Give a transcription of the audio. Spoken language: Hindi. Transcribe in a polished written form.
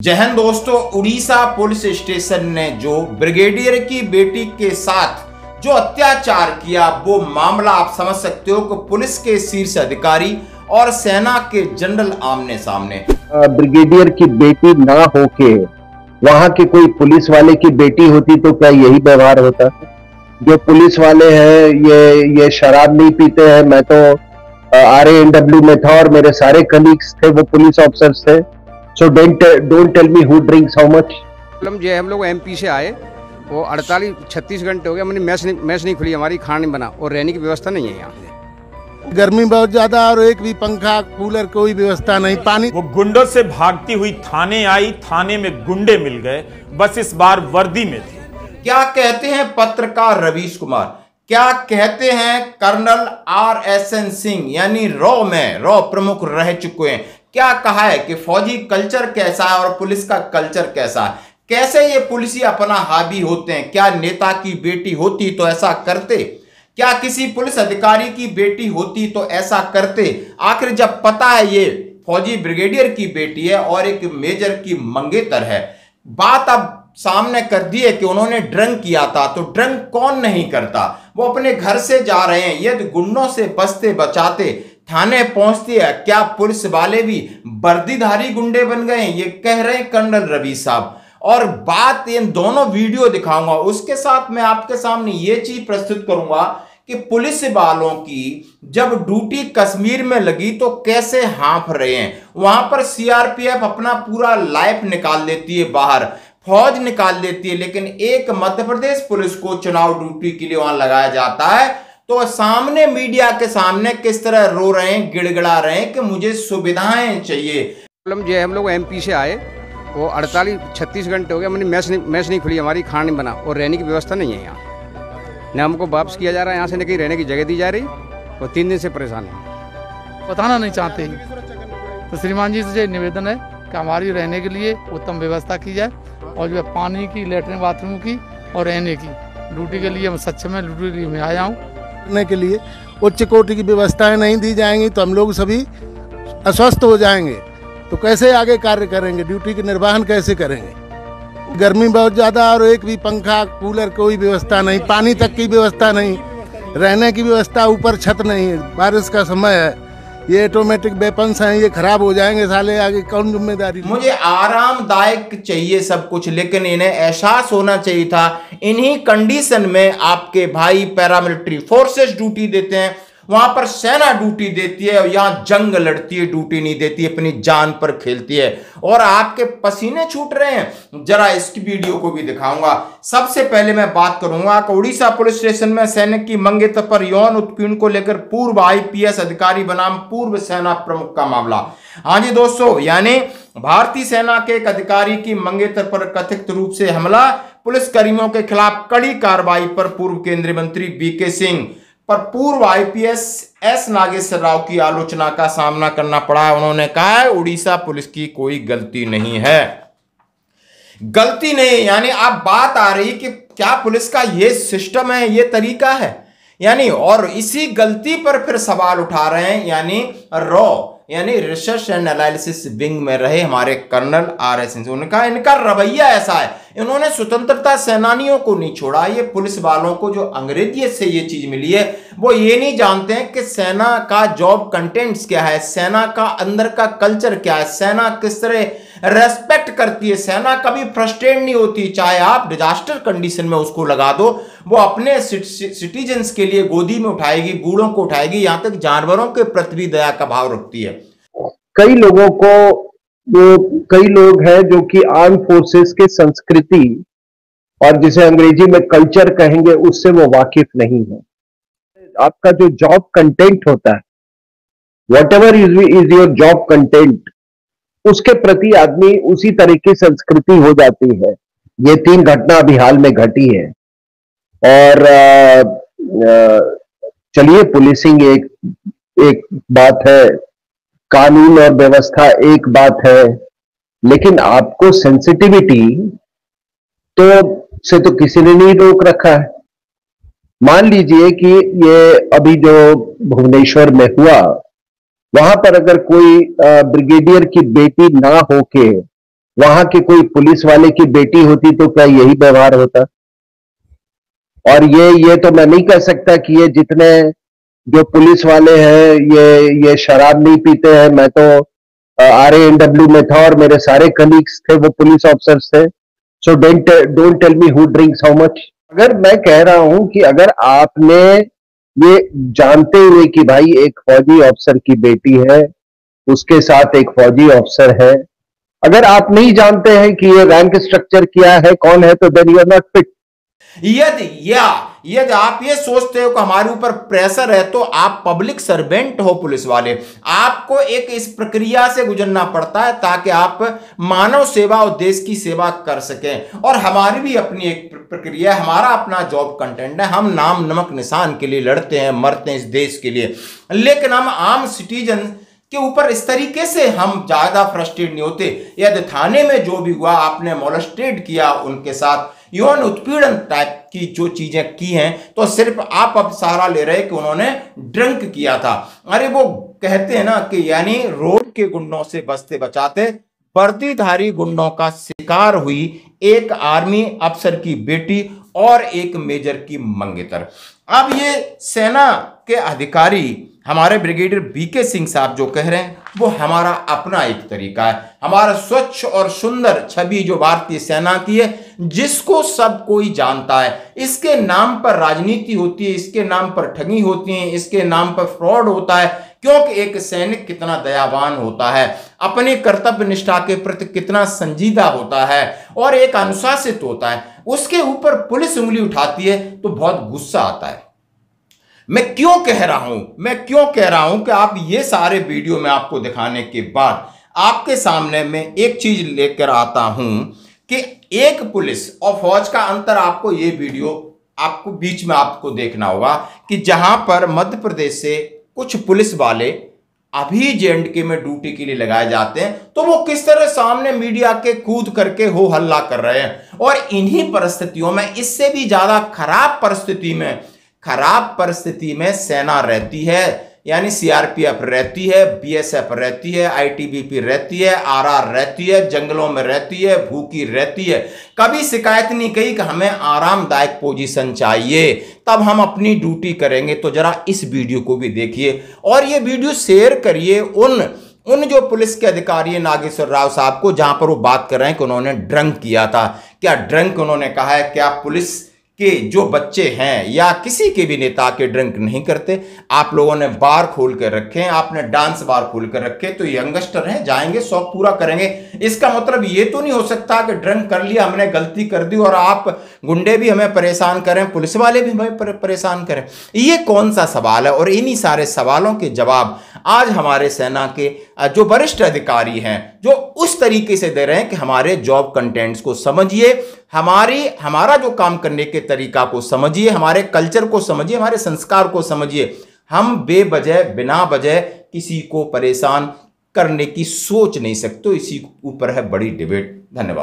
जय हिंद दोस्तों। उड़ीसा पुलिस स्टेशन ने जो ब्रिगेडियर की बेटी के साथ जो अत्याचार किया, वो मामला आप समझ सकते हो कि पुलिस के शीर्ष अधिकारी और सेना के जनरल आमने सामने। ब्रिगेडियर की बेटी ना होके वहां के कोई पुलिस वाले की बेटी होती तो क्या यही व्यवहार होता? जो पुलिस वाले हैं ये शराब नहीं पीते हैं। मैं तो RANW में था और मेरे सारे कलीग्स थे, वो पुलिस ऑफिसर्स थे। So don't tell me who drinks how much। हम लोग MP से आए, वो 38-36 घंटे हो गए, मैंने मैच नहीं खुली हमारी, खाना नहीं बना और रहने की व्यवस्था नहीं है यहाँ। गर्मी बहुत ज्यादा और एक भी पंखा कूलर कोई व्यवस्था नहीं। पानी वो गुंडों से भागती हुई थाने आई, थाने में गुंडे मिल गए, बस इस बार वर्दी में थी। क्या कहते हैं पत्रकार रवीश कुमार, क्या कहते हैं कर्नल RSN सिंह, यानी रॉ प्रमुख रह चुके हैं। क्या कहा है कि फौजी कल्चर कैसा है और पुलिस का कल्चर कैसा है, कैसे ये पुलिसी अपना हावी होते हैं। क्या नेता की बेटी होती तो ऐसा करते? क्या किसी पुलिस अधिकारी की बेटी होती तो ऐसा करते? आखिर जब पता है ये फौजी ब्रिगेडियर की बेटी है और एक मेजर की मंगेतर है, बात अब सामने कर दी है कि उन्होंने ड्रंक किया था, तो ड्रंक कौन नहीं करता। वो अपने घर से जा रहे हैं, यदि गुंडों से बचते बचाते थाने पहुंचती है, क्या पुलिस वाले भी वर्दीधारी गुंडे बन गए? ये कह रहे हैं कर्नल रवि साहब। और बात इन दोनों वीडियो दिखाऊंगा, उसके साथ मैं आपके सामने ये चीज प्रस्तुत करूंगा कि पुलिस वालों की जब ड्यूटी कश्मीर में लगी तो कैसे हाँफ रहे हैं। वहां पर CRPF अपना पूरा लाइफ निकाल देती है बाहर, फौज निकाल देती है, लेकिन एक मध्य प्रदेश पुलिस को चुनाव ड्यूटी के लिए वहां लगाया जाता है तो सामने मीडिया के सामने किस तरह रो रहे हैं, गिड़गिड़ा रहे हैं कि मुझे सुविधाएं चाहिए। हम लोग MP से आए, वो 38-36 घंटे हो गए, मैंने मैच नहीं खुली हमारी, खाना नहीं बना और रहने की व्यवस्था नहीं है यहाँ। न हमको वापस किया जा रहा है यहाँ से, न कहीं रहने की जगह दी जा रही, और 3 दिन से परेशान है। बताना नहीं चाहते तो श्रीमान जी से निवेदन है कि हमारी रहने के लिए उत्तम व्यवस्था की जाए और जो है पानी की, लेटरिन बाथरूम की और रहने की। ड्यूटी के लिए मैं सक्षम में ड्यूटी में आया हूँ के लिए उच्च कोटि की व्यवस्थाएं नहीं दी जाएंगी तो हम लोग सभी अस्वस्थ हो जाएंगे। तो कैसे आगे कार्य करेंगे, ड्यूटी के निर्वहन कैसे करेंगे? गर्मी बहुत ज्यादा और एक भी पंखा कूलर कोई व्यवस्था नहीं, पानी तक की व्यवस्था नहीं, रहने की व्यवस्था, ऊपर छत नहीं है। बारिश का समय है, ये ऑटोमेटिक वेपन्स हैं, ये खराब हो जाएंगे साले, आगे कौन जिम्मेदारी? मुझे आरामदायक चाहिए सब कुछ, लेकिन इन्हें एहसास होना चाहिए था इन्हीं कंडीशन में आपके भाई पैरामिलिट्री फोर्सेस ड्यूटी देते हैं, वहां पर सेना ड्यूटी देती है और यहां जंग लड़ती है, ड्यूटी नहीं देती, अपनी जान पर खेलती है और आपके पसीने छूट रहे हैं। जरा इसकी वीडियो को भी दिखाऊंगा। सबसे पहले मैं बात करूंगा कि उड़ीसा पुलिस स्टेशन में सैनिक की मंगेतर पर यौन उत्पीड़न को लेकर पूर्व IPS अधिकारी बनाम पूर्व सेना प्रमुख का मामला। हाँ जी दोस्तों, यानी भारतीय सेना के एक अधिकारी की मंगेतर पर कथित रूप से हमला, पुलिसकर्मियों के खिलाफ कड़ी कार्रवाई पर पूर्व केंद्रीय मंत्री VK सिंह पर पूर्व IPS S नागेश्वर राव की आलोचना का सामना करना पड़ा। उन्होंने कहा है उड़ीसा पुलिस की कोई गलती नहीं है, गलती नहीं। यानी अब बात आ रही कि क्या पुलिस का ये सिस्टम है, ये तरीका है, यानी और इसी गलती पर फिर सवाल उठा रहे हैं। यानी रिसर्च एंड एनालिसिस विंग में रहे हमारे कर्नल RSN, उन्होंने कहा इनका रवैया ऐसा है, इन्होंने स्वतंत्रता सेनानियों को नहीं छोड़ा। ये पुलिस वालों को जो अंग्रेजियत से ये चीज मिली है, वो ये नहीं जानते हैं कि सेना का जॉब कंटेंट्स क्या है, सेना का अंदर का कल्चर क्या है, सेना किस तरह रेस्पेक्ट करती है। सेना कभी फ्रस्ट्रेट नहीं होती, चाहे आप डिजास्टर कंडीशन में उसको लगा दो, वो अपने सिटीजन्स के लिए गोदी में उठाएगी, बूढ़ों को उठाएगी, यहां तक जानवरों के प्रति भी दया का भाव रखती है। कई लोग हैं जो कि आर्म फोर्सेस के संस्कृति और जिसे अंग्रेजी में कल्चर कहेंगे उससे वो वाकिफ नहीं है। आपका जो जॉब कंटेंट होता है, whatever is your job content, उसके प्रति आदमी उसी तरह की संस्कृति हो जाती है। ये 3 घटना अभी हाल में घटी है और चलिए पुलिसिंग एक बात है, कानून और व्यवस्था एक बात है, लेकिन आपको सेंसिटिविटी से तो किसी ने नहीं रोक रखा है। मान लीजिए कि ये अभी जो भुवनेश्वर में हुआ, वहां पर अगर कोई ब्रिगेडियर की बेटी ना होके वहां के कोई पुलिस वाले की बेटी होती तो क्या यही व्यवहार होता? और ये तो मैं नहीं कह सकता कि ये जितने जो पुलिस वाले हैं ये शराब नहीं पीते हैं। मैं तो RANW में था और मेरे सारे कलीग्स थे वो पुलिस ऑफिसर्स थे। So don't tell me who drinks how much. अगर मैं कह रहा हूं कि अगर आपने ये जानते हुए कि भाई एक फौजी ऑफिसर की बेटी है, उसके साथ एक फौजी ऑफिसर है, अगर आप नहीं जानते हैं कि ये रैंक स्ट्रक्चर क्या है, कौन है, तो then you are not fit. यदि आप ये सोचते हो कि हमारे ऊपर प्रेशर है, तो आप पब्लिक सर्वेंट हो पुलिस वाले। आपको एक इस प्रक्रिया से गुजरना पड़ता है ताकि आप मानव सेवा और देश की सेवा कर सकें। और हमारी भी अपनी एक प्रक्रिया है, हमारा अपना जॉब कंटेंट है। हम नाम नमक निशान के लिए लड़ते हैं, मरते हैं इस देश के लिए, लेकिन हम आम सिटीजन के ऊपर इस तरीके से हम ज्यादा फ्रस्ट्रेट नहीं होते। यदि थाने में जो भी हुआ, आपने मोलेस्टेड किया, उनके साथ यौन उत्पीड़न टाइप की जो चीजें की हैं, तो सिर्फ आप अब सहारा ले रहे कि उन्होंने ड्रिंक किया था। अरे वो कहते हैं ना कि यानी रोड के गुंडों से बचते बचाते वर्दीधारी गुंडों का शिकार हुई एक आर्मी अफसर की बेटी और एक मेजर की मंगेतर। अब ये सेना के अधिकारी हमारे ब्रिगेडियर BK सिंह साहब जो कह रहे हैं, वो हमारा अपना एक तरीका है। हमारा स्वच्छ और सुंदर छवि जो भारतीय सेना की है, जिसको सब कोई जानता है। इसके नाम पर राजनीति होती है, इसके नाम पर ठगी होती है, इसके नाम पर फ्रॉड होता है, क्योंकि एक सैनिक कितना दयावान होता है, अपने कर्तव्य निष्ठा के प्रति कितना संजीदा होता है और एक अनुशासित होता है, उसके ऊपर पुलिस उंगली उठाती है तो बहुत गुस्सा आता है। मैं क्यों कह रहा हूं कि आप ये सारे वीडियो में आपको दिखाने के बाद आपके सामने मैं एक चीज लेकर आता हूं कि एक पुलिस और फौज का अंतर। आपको ये वीडियो आपको बीच में आपको देखना होगा कि जहां पर मध्य प्रदेश से कुछ पुलिस वाले अभी JNK में ड्यूटी के लिए लगाए जाते हैं, तो वो किस तरह सामने मीडिया के कूद करके हो हल्ला कर रहे हैं। और इन्हीं परिस्थितियों में, इससे भी ज्यादा खराब परिस्थिति में सेना रहती है, यानी CRPF रहती है, BSF रहती है, ITBP रहती है, RR रहती है, जंगलों में रहती है, भूखी रहती है। कभी शिकायत नहीं कही कि हमें आरामदायक पोजीशन चाहिए, तब हम अपनी ड्यूटी करेंगे। तो जरा इस वीडियो को भी देखिए और ये वीडियो शेयर करिए उन जो पुलिस के अधिकारी है नागेश्वर राव साहब को, जहां पर वो बात कर रहे हैं कि उन्होंने ड्रंक किया था। क्या ड्रंक उन्होंने कहा है? क्या पुलिस के जो बच्चे हैं या किसी के भी नेता के ड्रिंक नहीं करते? आप लोगों ने बार खोल कर रखे हैं, आपने डांस बार खोल कर रखे, तो यंगस्टर हैं, जाएंगे शौक पूरा करेंगे। इसका मतलब ये तो नहीं हो सकता कि ड्रिंक कर लिया, हमने गलती कर दी और आप गुंडे भी हमें परेशान करें, पुलिस वाले भी हमें परेशान करें। ये कौन सा सवाल है? और इन्हीं सारे सवालों के जवाब आज हमारे सेना के जो वरिष्ठ अधिकारी हैं, जो उस तरीके से दे रहे हैं कि हमारे जॉब कंटेंट्स को समझिए, हमारा जो काम करने के तरीका को समझिए, हमारे कल्चर को समझिए, हमारे संस्कार को समझिए। हम बेवजह बिना वजह किसी को परेशान करने की सोच नहीं सकते। इसी ऊपर है बड़ी डिबेट। धन्यवाद।